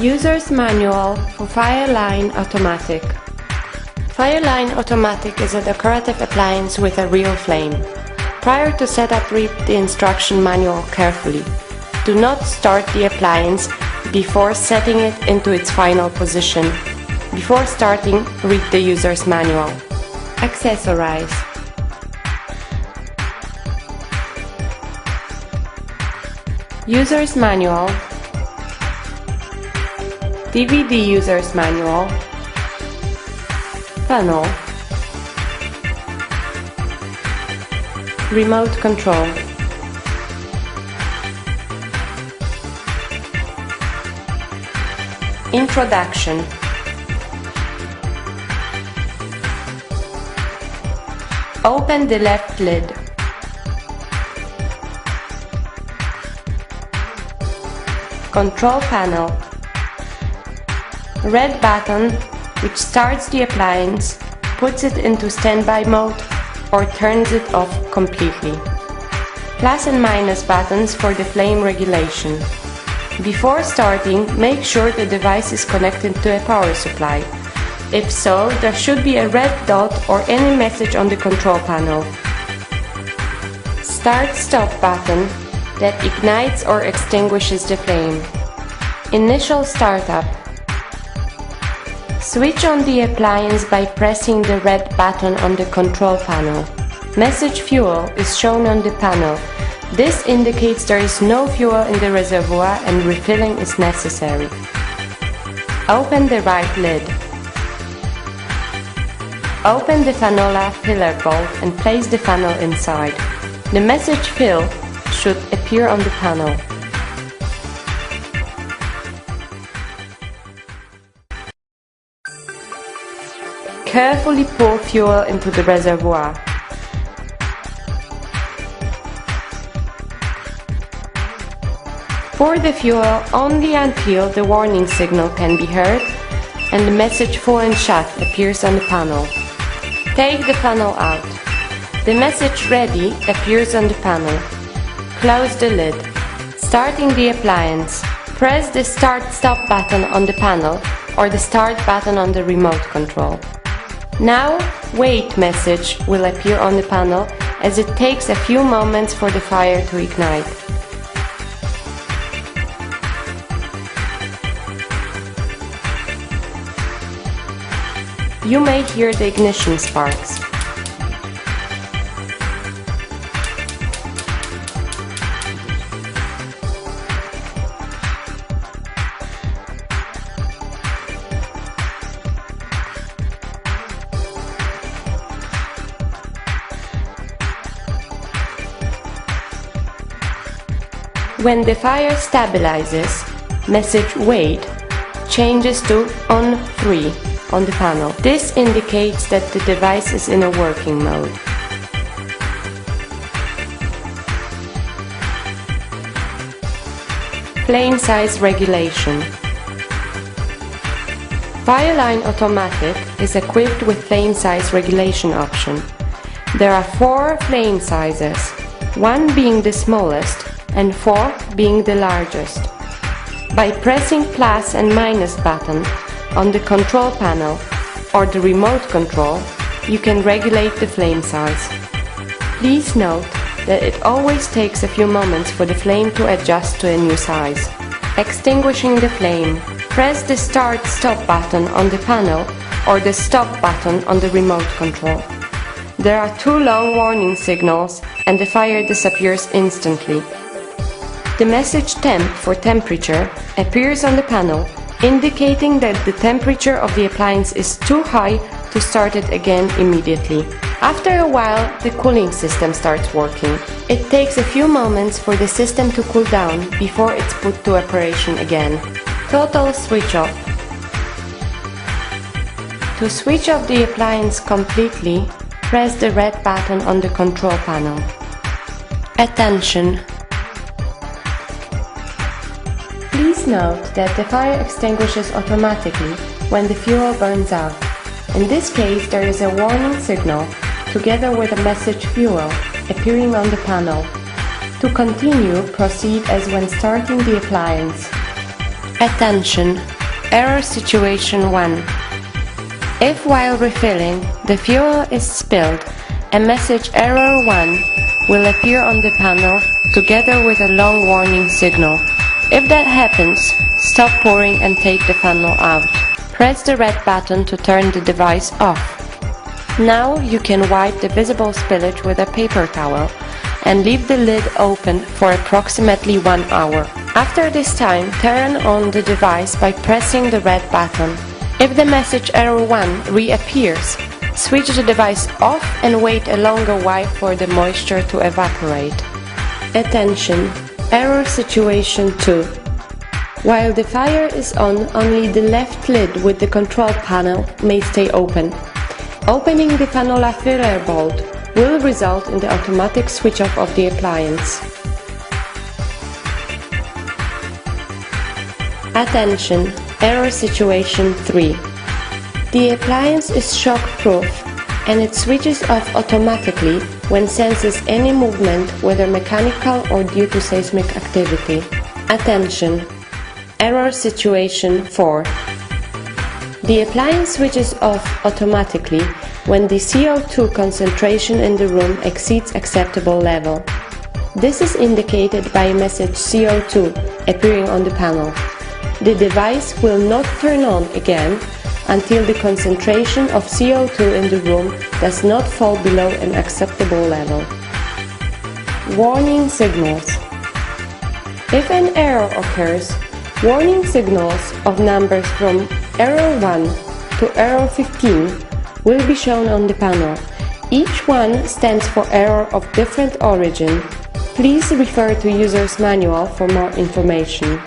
User's Manual for Fireline Automatic. Fireline Automatic is a decorative appliance with a real flame. Prior to setup, read the instruction manual carefully. Do not start the appliance before setting it into its final position. Before starting, read the user's manual. Accessorize. User's Manual, DVD User's Manual, Panel, Remote Control. Introduction. Open the left lid. Control panel. Red button, which starts the appliance, puts it into standby mode or turns it off completely. Plus and minus buttons for the flame regulation. Before starting, make sure the device is connected to a power supply. If so, there should be a red dot or any message on the control panel. Start-stop button that ignites or extinguishes the flame. Initial startup. Switch on the appliance by pressing the red button on the control panel. Message fuel is shown on the panel. This indicates there is no fuel in the reservoir and refilling is necessary. Open the right lid. Open the Fanola filler bowl and place the funnel inside. The message fill should appear on the panel. Carefully pour fuel into the reservoir. Pour the fuel only until the warning signal can be heard and the message full and shut appears on the panel. Take the funnel out. The message ready appears on the panel. Close the lid. Starting the appliance. Press the start-stop button on the panel or the start button on the remote control. Now, wait message will appear on the panel as it takes a few moments for the fire to ignite. You may hear the ignition sparks. When the fire stabilizes, message wait changes to on 3 on the panel. This indicates that the device is in a working mode. Flame size regulation. Fireline Automatic is equipped with flame size regulation option. There are 4 flame sizes, 1 being the smallest and 4 being the largest. By pressing plus and minus button on the control panel or the remote control, you can regulate the flame size. Please note that it always takes a few moments for the flame to adjust to a new size. Extinguishing the flame. Press the start-stop button on the panel or the stop button on the remote control. There are 2 long warning signals and the fire disappears instantly. The message temp for temperature appears on the panel, indicating that the temperature of the appliance is too high to start it again immediately. After a while, the cooling system starts working. It takes a few moments for the system to cool down before it's put to operation again. Total switch off. To switch off the appliance completely, press the red button on the control panel. Attention! Please note that the fire extinguishes automatically when the fuel burns out. In this case, there is a warning signal together with a message fuel appearing on the panel. To continue, proceed as when starting the appliance. Attention! Error situation 1. If while refilling the fuel is spilled, a message error 1 will appear on the panel together with a long warning signal. If that happens, stop pouring and take the funnel out. Press the red button to turn the device off. Now you can wipe the visible spillage with a paper towel and leave the lid open for approximately 1 hour. After this time, turn on the device by pressing the red button. If the message error 1 reappears, switch the device off and wait a longer while for the moisture to evaporate. Attention! Error situation 2. While the fire is on, only the left lid with the control panel may stay open. Opening the funnel-filler bolt will result in the automatic switch-off of the appliance. Attention! Error situation 3. The appliance is shock-proof and it switches off automatically when senses any movement, whether mechanical or due to seismic activity. Attention! Error situation 4. The appliance switches off automatically when the CO2 concentration in the room exceeds acceptable level. This is indicated by a message CO2 appearing on the panel. The device will not turn on again until the concentration of CO2 in the room does not fall below an acceptable level. Warning signals. If an error occurs, warning signals of numbers from error 1 to error 15 will be shown on the panel. Each one stands for error of different origin. Please refer to user's manual for more information.